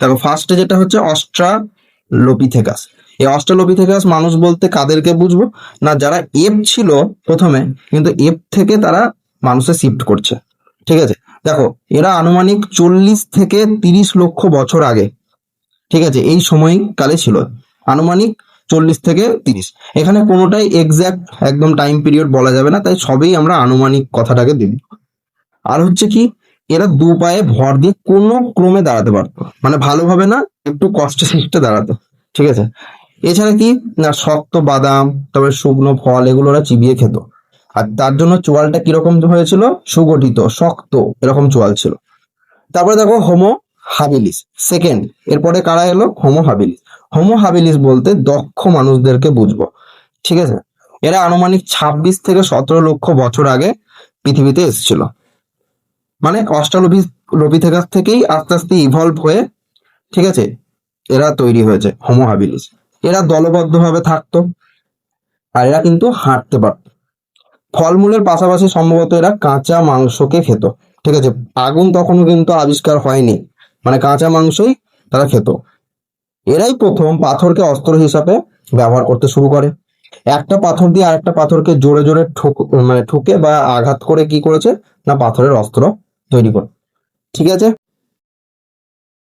দেখো ফার্স্টে যেটা হচ্ছে অস্ট্রালোপিথেকাস। এই অস্ট্রালোপিথেকাস মানুষ বলতে কাদেরকে বুঝবো? না, যারা এপ ছিল প্রথমে, কিন্তু এপ থেকে তারা মানুষে শিফট করছে। ঠিক আছে, দেখো এরা আনুমানিক 40 থেকে 30 লক্ষ বছর আগে, ঠিক আছে, এই সময়কালে ছিল, আনুমানিক 40 থেকে 30। এখানে কোনোটাই এক্সাক্ট একদম টাইম পিরিয়ড বলা যাবে না, তাই সবই আমরা আনুমানিক কথাটাকে দিব। আর হচ্ছে কি, এরা দু পায়ে ভর দিয়ে কোনো ক্রমে দাঁড়াতে পারতো, মানে ভালোভাবে না, একটু কষ্টে সৃষ্টে দাঁড়াতো। ঠিক আছে, এছাড়া কি না, শক্ত বাদাম, তারপরে শুকনো ফল, এগুলো ওরা চিবিয়ে খেত। আর তার জন্য চোয়ালটা কিরকম হয়েছিল? সুগঠিত, শক্ত, এরকম চোয়াল ছিল। তারপরে দেখো হোমো হাবিলিস সেকেন্ড, এরপরে কারা এলো? Homo habilis. হোমো হাবিলিস বলতে দক্ষ মানুষদেরকে বুঝবো। ঠিক আছে, এরা আনুমানিক 26 থেকে 17 লক্ষ বছর আগে পৃথিবীতে এসেছিল। মানে অস্ট্রালোপিথেকাস থেকেই আস্তে আস্তে ইভলভ হয়ে, ঠিক আছে, এরা তৈরি হয়েছে হোমো হাবিলিস। এরা দলবদ্ধভাবে থাকতো, আর এরা কিন্তু হাঁটতে পারতো। ফলমূলের পাশাপাশি সম্ভবত এরা কাঁচা মাংসকে খেত। ঠিক আছে, আগুন তখনও কিন্তু আবিষ্কার হয়নি, মানে কাঁচা মাংসই তারা খেত। এরাই প্রথম পাথরকে অস্ত্র হিসাবে ব্যবহার করতে শুরু করে। একটা পাথর দিয়ে আরেকটা পাথরকে জোরে জোরে ঠুকে বা আঘাত করে কি করেছে? না, পাথরের অস্ত্র তৈরি করে। ঠিক আছে।